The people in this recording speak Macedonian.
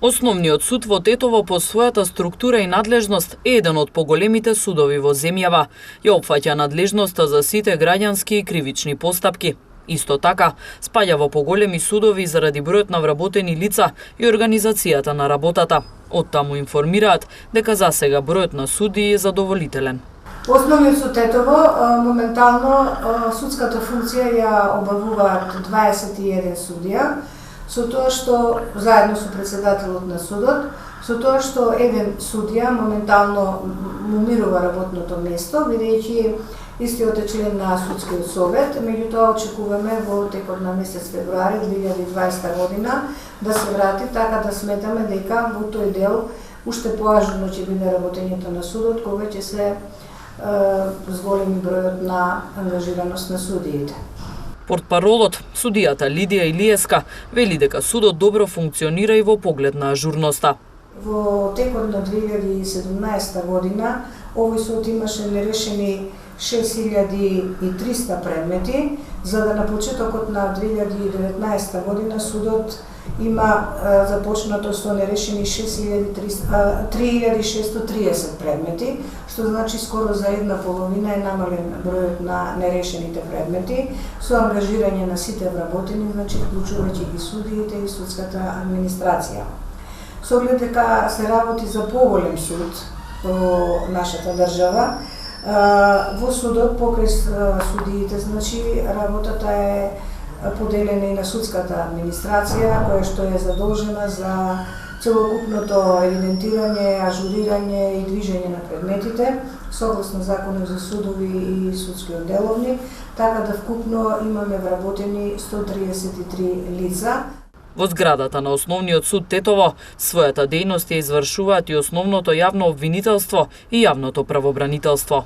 Основниот суд во Тетово по својата структура и надлежност е еден од поголемите судови во земјава. Ја опфаќа надлежноста за сите граѓански и кривични постапки. Исто така, спаѓа во поголеми судови заради бројот на вработени лица и организацијата на работата. Оттаму информираат дека засега бројот на судии е задоволителен. Основниот суд Тетово моментално судската функција ја обавуваат 21 судија, со тоа што заедно со председателот на судот, со тоа што еден судија моментално му мирува работното место, бидејќи истиот е член на судскиот совет, меѓутоа очекуваме во текот на месец февруари 2020 година да се врати, така да сметаме дека во тој дел уште поажурно ќе биде работењето на судот, кога ќе се зголеми бројот на ангажираност на судиите. Портпаролот, судијата Лидија Илиеска, вели дека судот добро функционира и во поглед на ажурноста. Во текот на 2017 година овој суд имаше нерешени 6300 предмети, за да на почетокот на 2019 година судот има започнато со нерешени 3630 предмети, што значи скоро за една половина е намален бројот на нерешените предмети, со ангажирање на сите вработени, значи вклучувајќи ги судиите и судската администрација. Со оглед дека се работи за поголем суд во нашата држава, во судот покрај судиите, значи работата е поделена и на судската администрација, која што е задолжена за целокупното евидентирање, ажурирање и движење на предметите, согласно Законот за судови и судскиот деловник, така да вкупно имаме вработени 133 лица. Во зградата на Основниот суд Тетово, својата дејност ја извршуваат и Основното јавно обвинителство и Јавното правобранителство.